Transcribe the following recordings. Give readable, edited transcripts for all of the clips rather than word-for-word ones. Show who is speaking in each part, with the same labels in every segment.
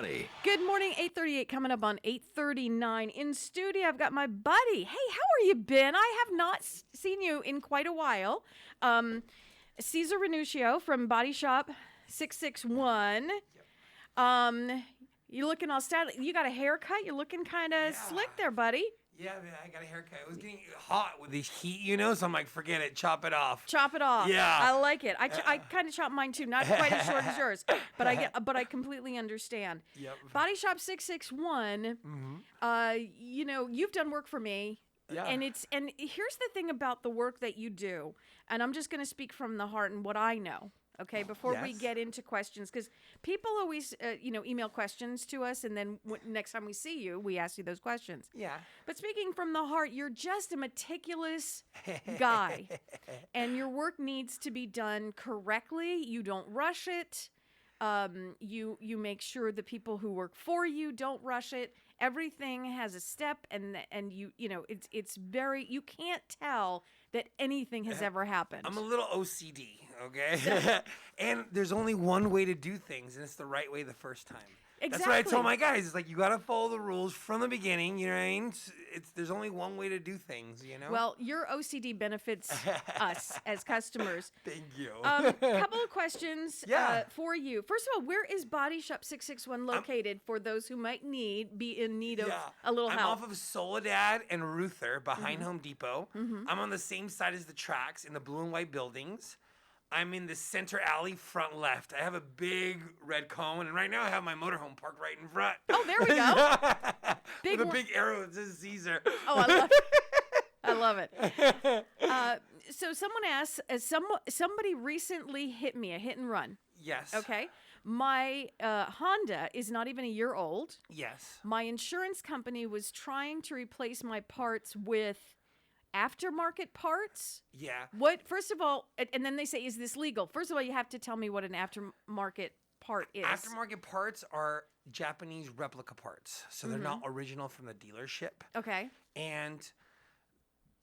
Speaker 1: money.
Speaker 2: Good morning, 8:38 coming up on 8:39. In studio, I've got my buddy. Hey, how are you been? I have not seen you in quite a while. Cesar Ranuschio from Body Shop 661. You're looking all stylish. You got a haircut. You're looking kind of slick there, buddy.
Speaker 3: Yeah, man, I got a haircut. It was getting hot with this heat, you know, so I'm like, forget it, chop it off.
Speaker 2: Chop it off.
Speaker 3: Yeah.
Speaker 2: I like it. I kind of chop mine too. Not quite as short as yours, but I completely understand.
Speaker 3: Yep.
Speaker 2: Body Shop 661. You know, you've done work for me.
Speaker 3: Yeah.
Speaker 2: And here's the thing about the work that you do, and I'm just going to speak from the heart and what I know. Okay, before we
Speaker 3: Yes.
Speaker 2: get into questions, because people always, email questions to us, and then next time we see you, we ask you those questions.
Speaker 3: Yeah.
Speaker 2: But speaking from the heart, you're just a meticulous guy, and your work needs to be done correctly. You don't rush it. You make sure the people who work for you don't rush it. Everything has a step, and it's very, you can't tell that anything has ever happened.
Speaker 3: I'm a little OCD, okay? And there's only one way to do things, and it's the right way the first time. That's what I tell my guys. It's like, you got to follow the rules from the beginning, you know what I mean? There's only one way to do things, you know?
Speaker 2: Well, your OCD benefits us as customers.
Speaker 3: Thank you.
Speaker 2: Couple of questions for you. First of all, where is Body Shop 661 located for those who might be in need of a little
Speaker 3: I'm
Speaker 2: help?
Speaker 3: off of Soledad and Ruther behind Home Depot. I'm on the same side as the tracks in the blue and white buildings. I'm in the center alley, front left. I have a big red cone, and right now I have my motorhome parked right in front.
Speaker 2: Oh, there we go.
Speaker 3: With a big arrow that says Caesar.
Speaker 2: Oh, I love it. I love it. So someone asked, somebody recently hit me, a hit and run.
Speaker 3: Yes.
Speaker 2: Okay. My Honda is not even a year old.
Speaker 3: Yes.
Speaker 2: My insurance company was trying to replace my parts with aftermarket parts.
Speaker 3: Yeah.
Speaker 2: What? First of all, and then they say, is this legal? First of all, you have to tell me what an aftermarket part is.
Speaker 3: Aftermarket parts are Japanese replica parts, so they're not original from the dealership.
Speaker 2: Okay.
Speaker 3: And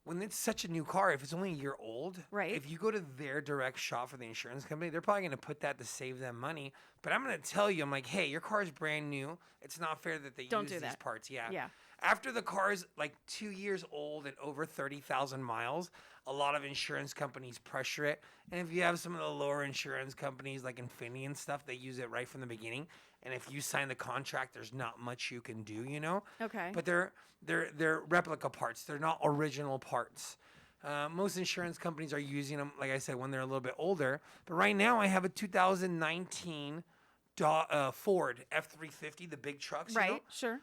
Speaker 3: when it's such a new car, if it's only a year old,
Speaker 2: Right.
Speaker 3: if you go to their direct shop for the insurance company, they're probably going to put that to save them money. But I'm going to tell you, I'm like, hey, your car is brand new. It's not fair that they use these parts. Yeah. After the car's like 2 years old and over 30,000 miles, a lot of insurance companies pressure it. And if you have some of the lower insurance companies like Infinity and stuff, they use it right from the beginning. And if you sign the contract, there's not much you can do, you know?
Speaker 2: Okay.
Speaker 3: But they're replica parts. They're not original parts. Most insurance companies are using them, like I said, when they're a little bit older. But right now I have a 2019 Ford F-350, the big trucks.
Speaker 2: Right,
Speaker 3: you know?
Speaker 2: sure.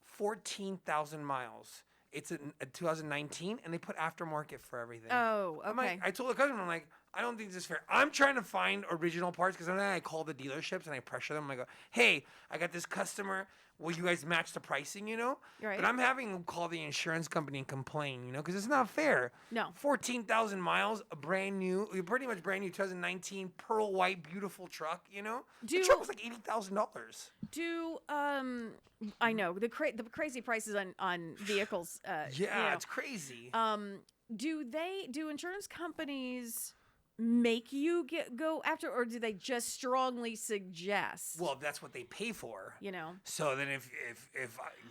Speaker 3: 14,000 miles. It's a 2019, and they put aftermarket for everything.
Speaker 2: Oh, okay.
Speaker 3: I told the customer, I'm like, I don't think this is fair. I'm trying to find original parts because then I call the dealerships and I pressure them. I go, hey, I got this customer. Will you guys match the pricing, you know?
Speaker 2: Right.
Speaker 3: But I'm having them call the insurance company and complain, you know, because it's not fair.
Speaker 2: No.
Speaker 3: 14,000 miles, pretty much brand new 2019 pearl white, beautiful truck, you know? The truck was like $80,000.
Speaker 2: I know the crazy prices on vehicles.
Speaker 3: It's crazy.
Speaker 2: Do insurance companies make you go after, or do they just strongly suggest?
Speaker 3: Well, that's what they pay for.
Speaker 2: You know.
Speaker 3: So then if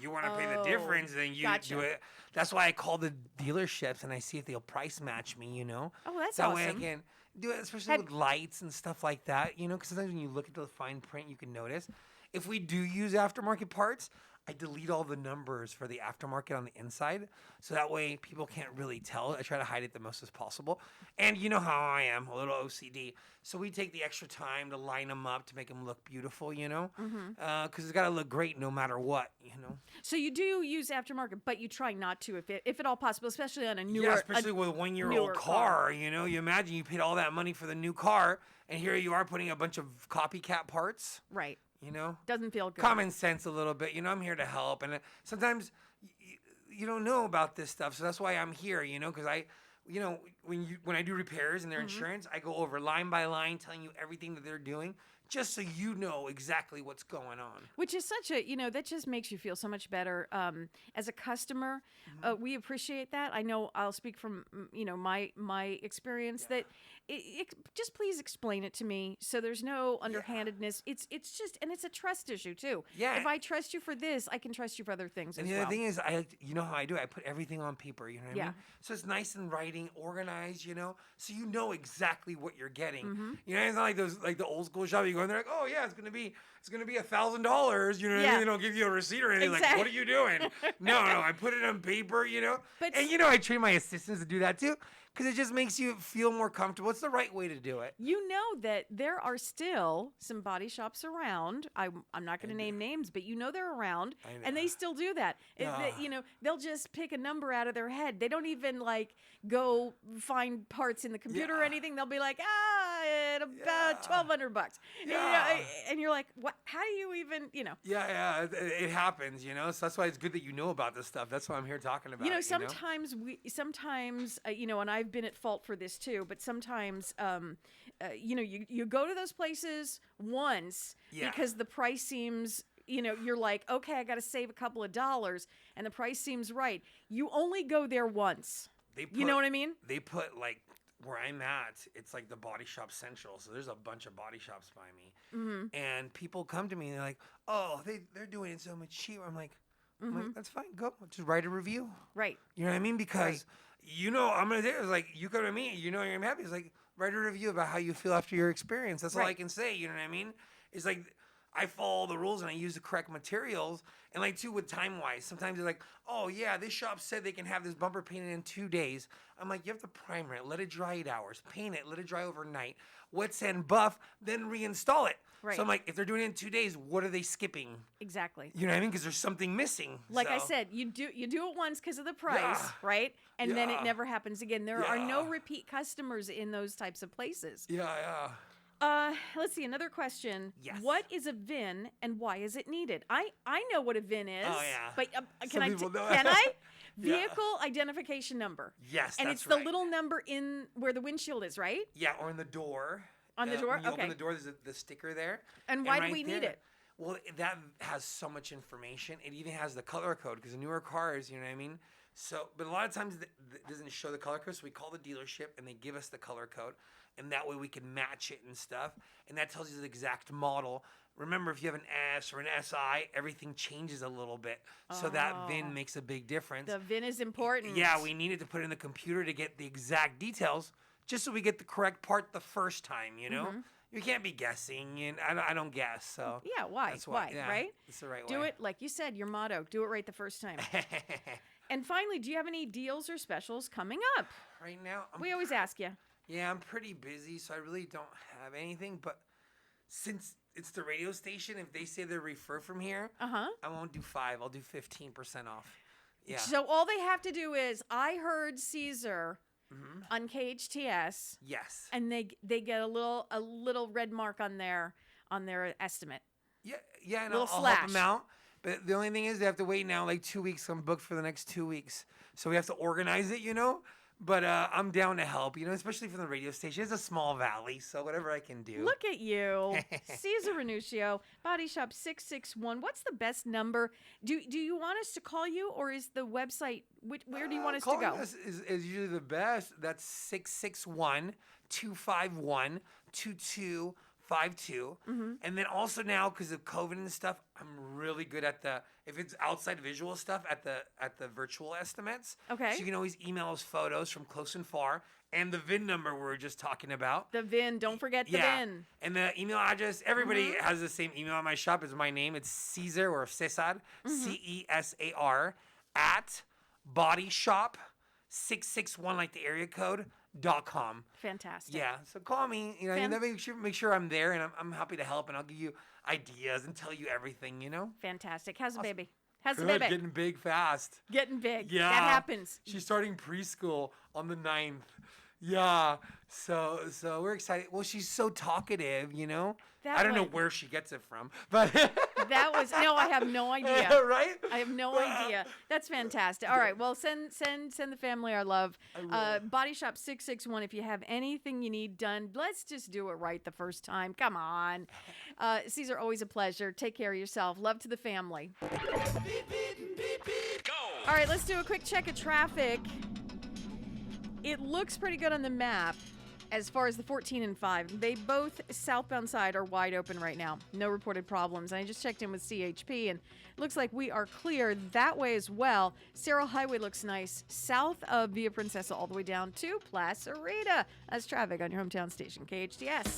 Speaker 3: you want to pay the difference, then you
Speaker 2: gotcha.
Speaker 3: do it. That's why I call the dealerships and I see if they'll price match me, you know.
Speaker 2: Oh, that's
Speaker 3: that
Speaker 2: awesome.
Speaker 3: way I can do it, especially with lights and stuff like that, you know, because sometimes when you look at the fine print, you can notice. If we do use aftermarket parts, I delete all the numbers for the aftermarket on the inside, so that way people can't really tell. I try to hide it the most as possible. And you know how I am, a little OCD. So we take the extra time to line them up to make them look beautiful, you know? Because it's got to look great no matter what, you know?
Speaker 2: So you do use aftermarket, but you try not to if at all possible, especially on a newer...
Speaker 3: Yeah, especially with a one-year-old car, you know? You imagine you paid all that money for the new car, and here you are putting a bunch of copycat parts.
Speaker 2: Right.
Speaker 3: You know?
Speaker 2: Doesn't feel good.
Speaker 3: Common sense a little bit. You know, I'm here to help. And sometimes you don't know about this stuff. So that's why I'm here, you know, because when I do repairs and their insurance, I go over line by line telling you everything that they're doing just so you know exactly what's going on.
Speaker 2: Which is such a, that just makes you feel so much better. As a customer, we appreciate that. I know I'll speak from, my experience that just please explain it to me so there's no underhandedness. It's just, and it's a trust issue too.
Speaker 3: Yeah.
Speaker 2: If I trust you for this, I can trust you for other things as well.
Speaker 3: And the other thing is, you know how I do it? I put everything on paper, you know what I mean? So it's nice and writing, organized, you know? So you know exactly what you're getting. You know, it's not like those, like the old school shop, you go in there like, oh yeah, it's gonna be $1,000, you know what I mean? They don't give you a receipt or anything. Like, what are you doing? No, I put it on paper, you know? And you know, I train my assistants to do that too, because it just makes you feel more comfortable. It's the right way to do it.
Speaker 2: You know that there are still some body shops around. I'm not going to name names, but you know they're around, and they still do that. You know, they'll just pick a number out of their head. They don't even like go find parts in the computer or anything. They'll be like, at about $1,200. You know, and you're like, what? How do you even, you know?
Speaker 3: It happens, you know. So that's why it's good that you know about this stuff. That's why I'm here talking about.
Speaker 2: You know, sometimes you know, and I've been at fault for this too, but sometimes, you know, you go to those places once because the price seems, you know, you're like, okay, I got to save a couple of dollars, and the price seems right. You only go there once. You know what I mean?
Speaker 3: They put like, where I'm at, it's like the Body Shop Central. So there's a bunch of body shops by me. And people come to me and they're like, oh, they're doing it so much cheaper. I'm like, that's fine. Go. Just write a review.
Speaker 2: Right.
Speaker 3: You know what I mean? Because, you know, I'm going to say, it's like, you come to me, you know you're happy. It's like, write a review about how you feel after your experience. That's all I can say. You know what I mean? It's like, I follow all the rules and I use the correct materials. And like too with time-wise, sometimes they're like, oh yeah, this shop said they can have this bumper painted in 2 days. I'm like, you have to primer it, let it dry 8 hours, paint it, let it dry overnight, wet sand buff, then reinstall it. So I'm like, if they're doing it in 2 days, what are they skipping?
Speaker 2: Exactly.
Speaker 3: You know what I mean? Because there's something missing.
Speaker 2: Like I said, you do it once because of the price, right? And then it never happens again. There are no repeat customers in those types of places. Let's see, another question.
Speaker 3: Yes.
Speaker 2: What is a VIN and why is it needed? I know what a VIN is.
Speaker 3: Oh, yeah.
Speaker 2: But can
Speaker 3: Can
Speaker 2: I? Vehicle identification number.
Speaker 3: Yes,
Speaker 2: and it's the little number in where the windshield is, right?
Speaker 3: Yeah, or in the door.
Speaker 2: On the door?
Speaker 3: When you open the door, there's the sticker there.
Speaker 2: And why do we need it?
Speaker 3: Well, that has so much information. It even has the color code because the newer cars, you know what I mean? So, but a lot of times it doesn't show the color code, so we call the dealership and they give us the color code, and that way we can match it and stuff, and that tells you the exact model. Remember, if you have an S or an SI, everything changes a little bit, so that VIN makes a big difference.
Speaker 2: The VIN is important.
Speaker 3: Yeah, we needed to put it in the computer to get the exact details, just so we get the correct part the first time, you know? You can't be guessing, and I don't guess, so.
Speaker 2: Yeah, why?
Speaker 3: That's
Speaker 2: why, right?
Speaker 3: It's the right way.
Speaker 2: Do it, like you said, your motto, do it right the first time. And finally, do you have any deals or specials coming up?
Speaker 3: Right now?
Speaker 2: We always ask you.
Speaker 3: Yeah, I'm pretty busy, so I really don't have anything, but since it's the radio station, if they say they're referred from here, I won't do 5, I'll do 15% off. Yeah.
Speaker 2: So all they have to do is, I heard Cesar on KHTS.
Speaker 3: Yes.
Speaker 2: And they get a little red mark on their estimate.
Speaker 3: Yeah, and I'll help them out. But the only thing is they have to wait now like 2 weeks. I'm booked for the next 2 weeks. So we have to organize it, you know? But I'm down to help, you know, especially from the radio station. It's a small valley, so whatever I can do.
Speaker 2: Look at you. Cesar Ranuschio, Body Shop 661. What's the best number? Do you want us to call you, or is the website, where do you want us to go?
Speaker 3: Calling us is usually the best. That's 661-251-2252. And then also now, because of COVID and stuff, I'm really good at if it's outside visual stuff, at the virtual estimates.
Speaker 2: Okay.
Speaker 3: So you can always email us photos from close and far, and the VIN number we were just talking about.
Speaker 2: The VIN, don't forget the VIN.
Speaker 3: And the email address, everybody has the same email at my shop. It's my name. It's Cesar or Cesar, CESAR, at bodyshop661, like the area code, .com.
Speaker 2: Fantastic.
Speaker 3: Yeah, so call me. You know, make sure I'm there, and I'm happy to help, and I'll give you ideas and tell you everything. You know.
Speaker 2: Fantastic. How's the baby? How's
Speaker 3: Good,
Speaker 2: the baby?
Speaker 3: Getting big fast.
Speaker 2: Getting big.
Speaker 3: Yeah,
Speaker 2: that happens.
Speaker 3: She's starting preschool on the 9th. Yeah, so we're excited. Well, she's so talkative, you know. I don't know where she gets it from, but
Speaker 2: I have no idea.
Speaker 3: Right?
Speaker 2: I have no idea. That's fantastic. All right, well, send the family our love. Body Shop 661. If you have anything you need done, let's just do it right the first time. Come on, Cesar, always a pleasure. Take care of yourself. Love to the family. Go. All right, let's do a quick check of traffic. It looks pretty good on the map. As far as the 14 and 5, they both southbound side are wide open right now. No reported problems. I just checked in with CHP, and it looks like we are clear that way as well. Cerro Highway looks nice south of Via Princesa all the way down to Placerita. That's traffic on your hometown station, KHTS.